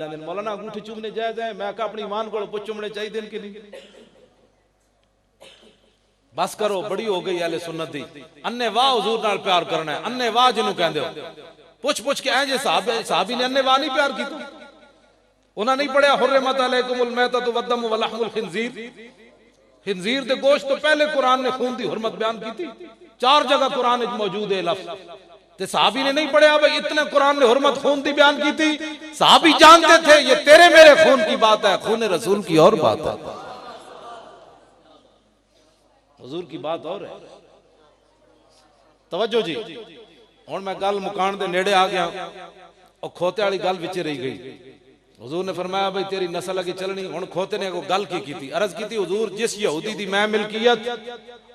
मौलाना अंगूठी चूमने जायज है? मैं कहा अपनी ईमान को पुछ चूमने चाहिए कि नहीं? बस करो, बड़ी हो गई अहले सुन्नत दी। अन्ने वाह हुजूर नाल प्यार करना है, अन्ने वाह जिन्हों कहंदे हो पुछ पुछ के ऐ साहबी ने अन्ने वाह नहीं प्यार की। उन्हें नहीं पढ़िया हुर्रिमत अलैकुमुल मैततु वद्दमु वलहमुल खिंजीर? खिंजीर दे गोश्त तो पहले कुरान ने खून दी हुर्मत बयान की थी, 4 जगह कुरान में मौजूद है लफ्ज। ते साहबी ने नहीं पढ़िया भाई इतने कुरान ने हुर्मत खून दी बयान की थी। साहबी जानते थे ये तेरे मेरे खून की बात है, खून रसूल की और बात है, हुजूर की बात और है। तवज्जो जी, हुण मैं गल मुकान दे नेड़े आ गया और खोते वाली गल विच रही गई। हुजूर ने फरमाया भाई तेरी नस्ल अगे चलनी। हुण खोते ने को गल की थी, अर्ज की थी हुजूर जिस यहूदी दी मैं मिलकियत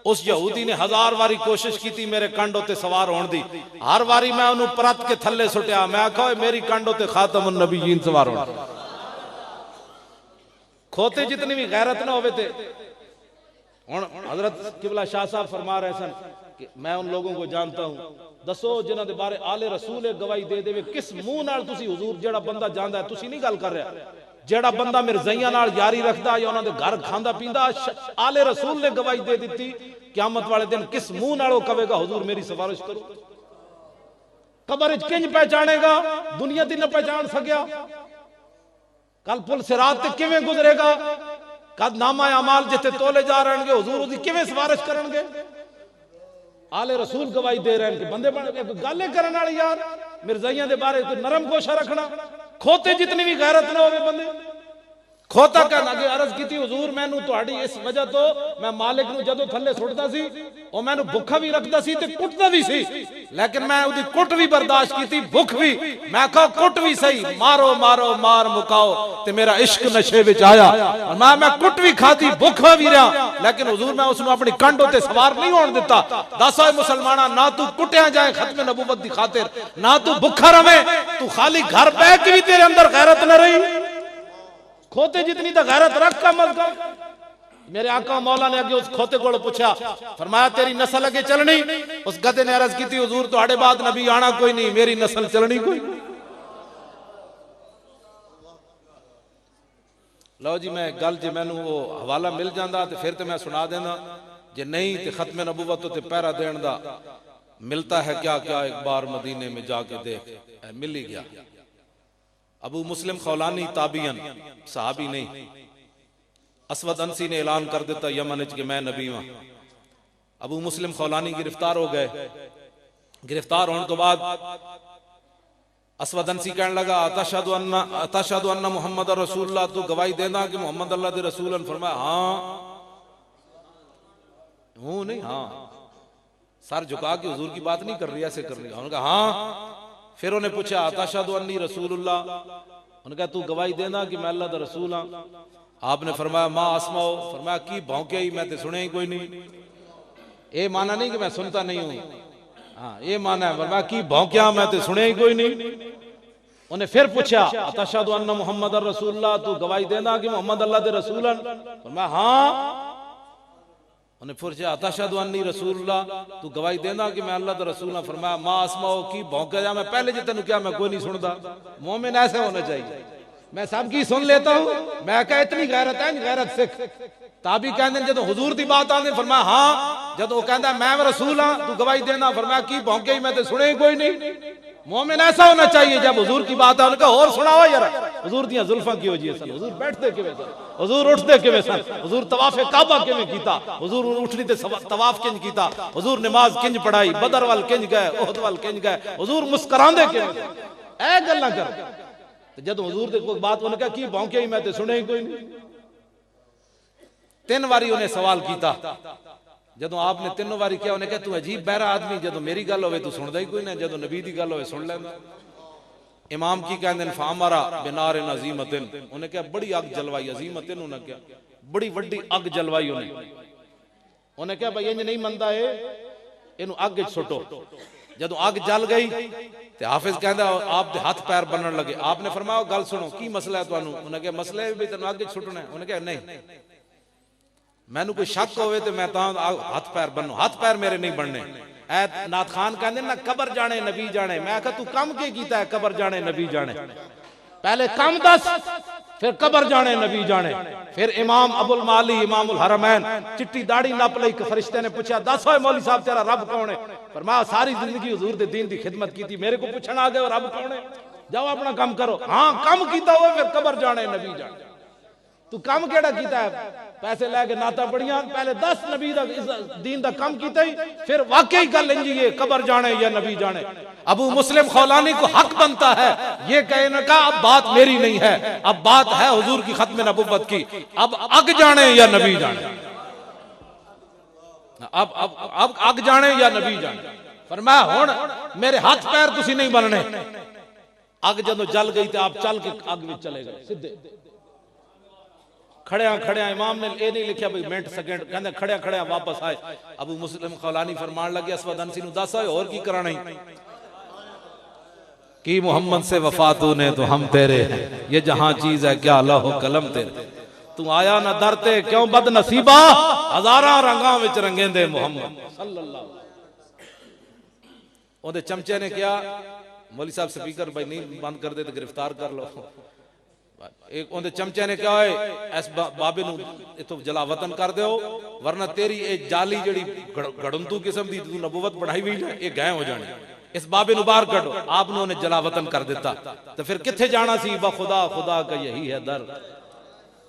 उस यहूदी ने 1000 वारी कोशिश की थी मेरे कंड उत्ते सवार होने दी, हर वारी मैं उन्होंने परत के थले सुटिया। मैं आखा मेरी कंड उत्ते खातमुन नबीयीन सवार होना। खोते जितनी भी गैरत ना होवे थे। हजरत किबला शाह साहब फरमा रहे सन कि मैं उन लोगों को जानता हूं, दसो जिन्हां दे बारे आले रसूल गवाही दे देवे, किस मुंह नाल तुसी हुजूर जेड़ा बंदा जानदा है, तुसी नहीं गल कर रहा, जेड़ा बंदा मिर्ज़ाइयां नाल यारी रखदा या उन्हां दे घर खांदा पींदा, आले रसूल ने गवाही दे दी क़यामत वाले दिन किस मुंह नाल कहेगा हुजूर मेरी सिफारिश करो? कबर विच किंज पहचानेगा? दुनिया दी न पहचान सकिया, कल पुल सिरात ते किवें गुजरेगा? कद नामा अमाल जिथे तोले जा रहे हुजूर उसकी किवें सिफारिश करनगे? आले रसूल गवाही दे रहे हैं कि बंदे बन गए गल करने वाले यार मिर्ज़ाइयां दे बारे कोई नरम गोशा रखना। खोते जितनी भी गैरत ना होवे बंदे। खोता कहना कि अर्ज की हुजूर मैनू तुहाडी इस वजह तो मैं मालिक नू जदों थल्ले सुटदा सी ओ मैनू भुखा भी रखदा सी ते कुटदा भी सी, लेकिन मैं उदी कुट भी बर्दाश्त की, भुख भी। मैं कहा कुट भी सही, मारो मारो मार मुकाओ ते मेरा इश्क नशे विच आया। और मैं कुट भी खाती, भुखा भी रहा, लेकिन हुजूर मैं उसनू अपनी कंड उत्ते सवार नहीं होने दिता। दस ओए मुसलमाना, ना तू कुटिया जाए खत्म नबूवत दी खातिर, ना तू भुखा रवे, तू खाली घर बैठ के भी तेरे अंदर गैरत न रही। खोते जितनी तो गैरत रख का मत कर। मेरे आका मौला ने अगे उस खोते को पूछा, फरमाया तेरी नस्ल अगे चलनी? उस गधे ने अर्ज की थी हुजूर तुहाडे बाद नबी आना कोई नहीं, मेरी नस्ल चलनी कोई। लो जी मैं गल जे मैनू वो हवाला मिल जाता तो फिर तो मैं सुना देना, जे नहीं तो खत्म नबूवत ते पहरा देने दा मिलता है क्या क्या एक बार मदीने में जाके देख, मिल ही गया। अबू मुस्लिम खौलानी ताबियन सहाबी नहीं, असवद अंसी ने ऐलान कर दिता यमन कि मैं नबी हूं। अबू मुस्लिम खौलानी गिरफ्तार हो गए। गिरफ्तार होने तो बाद असवद अंसी कहने लगा अतशहदु अन्ना मुहम्मद रसूलुल्लाह, तू गवाही देना कि मोहम्मद अल्लाह दे रसूल हैं? फरमाया हाँ हूं, नहीं हाँ, सर झुका के हुजूर की बात नहीं कर रही, ऐसे कर रही। उन्होंने कहा हाँ। फिर उन्हें पूछा अतशहदु अन्नी रसूलुल्लाह, उन्होंने कहा तू गवाही देना कि मैं अल्लाह दा रसूल हां? आपने फरमाया मां अस्माओ, फरमाया की भौंके ही मैं तो सुने ही कोई नहीं। ये माना नहीं कि मैं सुनता नहीं हूं, हाँ ये माना है, फरमाया की भौंकिया मैं तो सुने ही कोई नहीं। उन्हें फिर पूछा अतशहदु अन्ना मुहम्मद रसूलुल्लाह, तू गवाही देना कि मोहम्मद अल्लाह दे रसूल हैं? फरमाया हाँ। उन्हें पूछा अतशहदु अन्नी रसूलुल्लाह, तू गवाही देना कि मैं अल्लाह दा रसूल हां? फरमाया मां अस्माओ, की भौंके जा, मैं पहले जी तेन क्या मैं कोई नहीं सुनता। मोमिन ऐसे होना चाहिए, मैं सबकी सुन लेता हूं। मैं कहा इतनी गैरत है, गैरत सिख। ताबी कहते जो हुजूर की बात आते फरमाया हाँ, जब वो कहता मैं रसूल हाँ तू गवाही देना, फरमाया की भौंके ही मैं तो सुने ही कोई नहीं। मोमिन ऐसा होना चाहिए जब हुजूर की बात है उनका और सुनाओ यार। हुजूर दियां जुल्फां की हो जी सन, हुजूर बैठते किवें सन, हुजूर उठते किवें सन, हुजूर तवाफ़े काबा किवें कीता, हुजूर उठनी ते तवाफ किंज कीता, हुजूर नमाज किंज पढ़ाई, बदर वाल किंज गए, ओहद वाल किंज गए, हुजूर मुस्कुरांदे किवें, ए गल्लां कर। जब हुजूर दे कोई बात उन्हें कहा की भौंके ही मैं तो सुने ही कोई नहीं। 3 बारी उन्हें सवाल किया। जदों आपने 3 बारी किया उन्हें कहा तू अजीब बहरा आदमी, जदों मेरी गल होवे तू सुनदा ही कोई ना, जदों नबी दी गल होवे सुन लैंदा। इमाम की कहंदे फामरा बिनार अजीमतिन, उन्हें कहा बड़ी अग जलवाई, अजीमतिन उन्हें कहा बड़ी वड्डी अग जलवाई। उन्हें कहा भाई इंज नहीं मनदा है, इनू अग विच सुटो। जदों अग जल गई ते हाफिज कहंदा आप दे हाथ पैर बनन लगे। आपने फरमाया गल सुनो की मसला है तुहानू? उन्हें कहा मसला है भी तैनू अग विच सुटना है। उन्हें कहा नहीं, मैनू कोई शक होवे ते मैं तां हाथ पैर बनू, हाथ पैर मेरे नहीं बनने। ऐ नाथ खान कहंदे ना कबर जाने नबी जाने। मैं आखा तू कम के कीता है कबर जाने नबी जाने? पहले कम दस, फिर कबर जाने नबी जाने। फिर इमाम अबुल माली इमामुल हरमैन चिट्टी दाढ़ी नप लई, फरिश्ते ने पूछा दस होए मौली साहब तेरा रब कौन है? फरमाया सारी जिंदगी हुजूर दे दीन दी खिदमत की थी, मेरे को पूछना आ गए रब कौन है? जाओ अपना काम करो। हाँ कम कीता हो फिर कबर जाने नबी जाने। तू कम केड़ा कीता है? पैसे लैके नाता पढ़िया, पहले 10 नबी दा दीन दा कम कीता ही, फिर वाकई गल इंजी है कबर जाने या नबी जाने। अबू मुस्लिम खौलानी को हक बनता है ये कहने का अब बात मेरी नहीं है, अब बात है हुजूर की खत्म नबुव्वत की। अब अग जाने या नबी जाने, अब अग जाने या नबी जाने। फरमाया हुण मेरे हाथ पैर तुसी नहीं बनने। अग जदों जल गई तो आप चल के अग में चले गए सीधे। खड़िया खड़िया इमाम ने ये नहीं लिखा भाई मिनट सेकंड, कहते खड़िया खड़िया वापस आए। अबू मुस्लिम खौलानी फरमान लगे असवद अनसी नु दस होए और की कराना ही कि मोहम्मद से वफा तूने तो हम तेरे हैं, ये जहां चीज है क्या अल्लाह कलम तेरे। तू आया ना दरते क्यों बदनसीबा, हजारां रंगां विच रंगेंदे मोहम्मद सल्लल्लाहु। ओदे चमचे ने क्या मौली साहब स्पीकर भाई नहीं बंद कर दे तो गिरफ्तार कर लो। एक उनके चमचे ने क्या है इस बाबे नु इथों जला वतन कर दो, वरना तेरी ये जाली जड़ी गड़ंतू किस्म दी तू नबुवत बढ़ाई हुई है ये गाय हो जाने। इस बाबे नु बाहर कढो। आपने उन्हें जला वतन कर देता तो फिर किथे जाना सी? खुदा खुदा का यही है दर।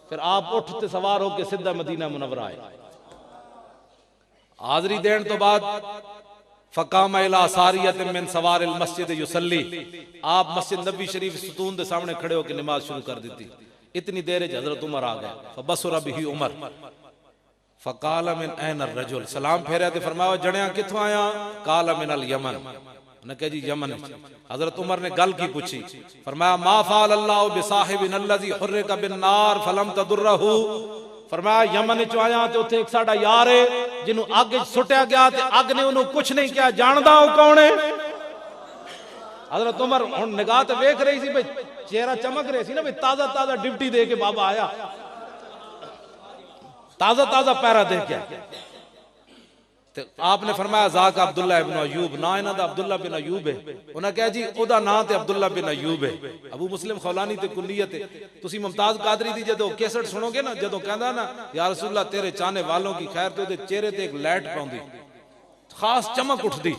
फिर आप उठते सवार होके सीधा मदीना मुनव्वरा आए। हाजरी देने तो बाद फकाम इला सारियत मिन सवारिल मस्जिद युसल्ली, आप मस्जिद नबी शरीफ सतून के सामने खड़े होकर नमाज शुरू कर दी थी। इतनी देर हजरत उमर आ गए। फबसुर बिही उमर फकाल मिन ऐन अर्रजुल, सलाम फेरा ते फरमाया जणिया किथों आया? काल मिन अल यमन, न कह जी यमन। हजरत उमर ने गल की पूछी, फरमाया मा फाल अल्लाह बिसाहिबिन अल्लज़ी हुर्रिका बिन नार फलम तदुर्रहु। फरमाया यमन चो आया ते उत्थे एक साडा यार है जिन्हों अग सुटिया गया ते अग ने उन्होंने कुछ नहीं किया, जानदा हो कौन है? हजरत उमर हुण निगाह ते वेख रही सी भाई चेहरा चमक रही सी ना भाई ताजा ताजा डिप्टी दे के बाबा आया, ताजा ताजा पैरा दे के। ते आपने फरमाया ज़ाक अब्दुल्ला इब्न अयूब, ना इन्हां दा अब्दुल्ला बिन अयूब है। उन्हें कहा जी ओदा नाम ते अब्दुल्ला बिन अयूब है। अबू मुस्लिम खौलानी ते कुल्लियत है। तुसी मुमताज कादरी दी जदों कैसेट सुनोगे ना, जदों कहंदा ना या रसूलुल्लाह तेरे चाहने वालों की खैर, तो ओदे चेहरे ते एक लाइट पाउंदी, खास चमक उठदी,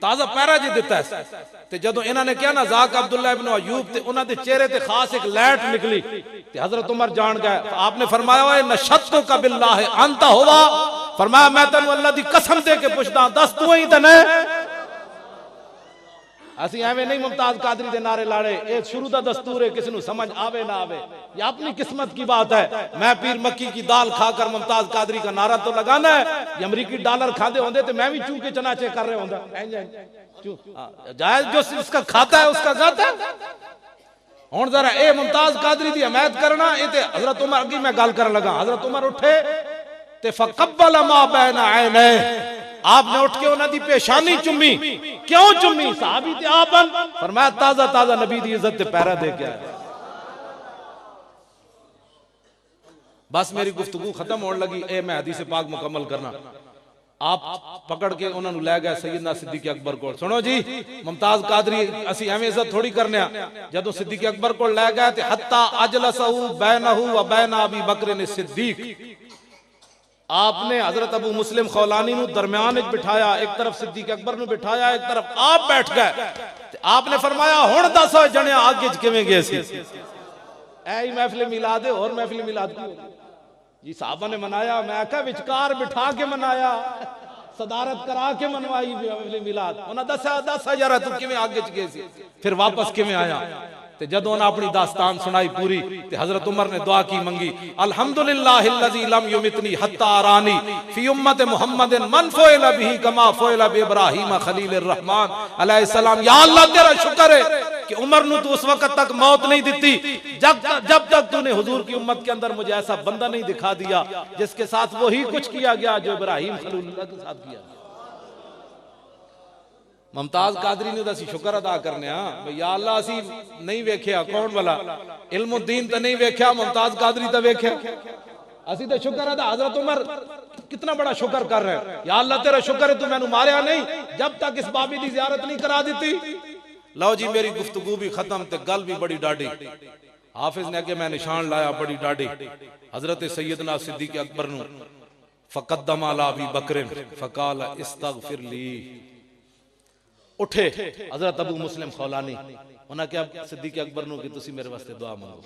ताजा पैरा जी दिता है। ते जदों इन्हां ने कहा ना ज़ाक अब्दुल्ला इब्न अयूब, ते उन्हां दे चेहरे ते खास एक लाइट निकली। ते हजरत उमर जान गए। आपने फरमाया ओए नशत्तु का बिल्लाह अंता हुवा, फरमाया मैं तेन अल्लाह दी कसम दे के पूछदा दस तू ही ते ने। असी एवें नहीं मुमताज कादरी दे नारे लाड़े, ये शुरू दा दस्तूर है, किसी नु समझ आवे ना आवे ये अपनी किस्मत की बात है। मैं पीर मक्की की दाल खाकर मुमताज कादरी का नारा तो लगाना है, ये अमरीकी डॉलर खाते होंदे तो मैं भी चू के चनाचे कर रहे होंदा। जायज जो उसका खाता है उसका जाता है। हुण जरा ए मुमताज कादरी दी हमायत करना, ये ते हजरत उमर अगी मैं गल कर लगा। हजरत उमर उठे ते फकब्बल मा बैन ऐने, आपने उठ के उन्हां दी पेशानी चुम्मी। क्यों चुम्मी? साहबी ते आपन फरमाया ताजा ताजा नबी दी इज्जत ते पैरा दे के आए। बस मेरी गुफ्तगू खत्म होने लगी, ए मैं हदीस पाक मुकम्मल करना। आप पकड़ के उन्होंने लै गए सैयदना सिद्दीक अकबर को। सुनो जी मुमताज कादरी असी एवें इज्जत थोड़ी करने, जदों सिद्दीक अकबर को लै गए ते हत्ता अजलसहु बैनहु व बैन अबी बकर ने सिद्दीक, आपने हजरत अबू मुस्लिम खौलानी नु दरमियान विच बिठाया, एक तरफ सिद्दीक अकबर नु बिठाया, एक तरफ आप बैठ गए। आपने फरमाया हुण दस जणिया आगे च किवें गए सी? ऐ महफिल मिलाद और महफिल मिलाद की जी साहबा ने मनाया, मैं आखा विचकार बिठा के मनाया, सदारत करा के मनवाई महफिल मिलाद। उन्हें दस जरा तू किवें आगे च गए सी, फिर वापस किवें आया? ते जदों उन्हें अपनी दास्तान सुनाई पूरी ते हजरत उमर ने दुआ की मंगी, अल्हम्दुलिल्लाहिल्लज़ी लम युमितनी हत्ता अरानी फी उम्मत मुहम्मदिन मन फ़ुइला बिही कमा फ़ुइला बि इब्राहीम खलीलिर रहमान अलैहि सलाम। या अल्लाह तेरा शुक्र है कि उमर नु तू उस वक्त तक मौत नहीं दी जब तक तूने हुजूर की उम्मत के अंदर मुझे ऐसा बंदा नहीं दिखा दिया जिसके साथ वही कुछ किया गया जो इब्राहीम खलीलुल्लाह के साथ किया। मुमताज कादरी ने असी शुक्र अदा करने या अल्लाह असी नहीं वेख्या कौन वाला इल्मुद्दीन तो नहीं वेख्या, मुमताज कादरी तो वेख्या, असी तो शुक्र अदा। हजरत उमर कितना बड़ा शुक्र कर रहे हैं, या अल्लाह तेरा शुक्र है तू मैनू मारिया नहीं जब तक इस बाबी की जियारत नहीं करा दी। लो जी मेरी गुफ्तगू भी खत्म ते गल भी बड़ी डाढ़ी। हाफिज ने अगे मैं निशान लाया बड़ी डाढ़ी। हजरत सैयदना सिद्दीक अकबर नू फकद्दम अला अबी बकरिन फकाल इस्तगफिर ली। उठे हजरत अबू मुस्लिम खौलानी, उन्हें क्या सिद्दीक अकबर नू कि तुसी मेरे वास्ते दुआ मंगो।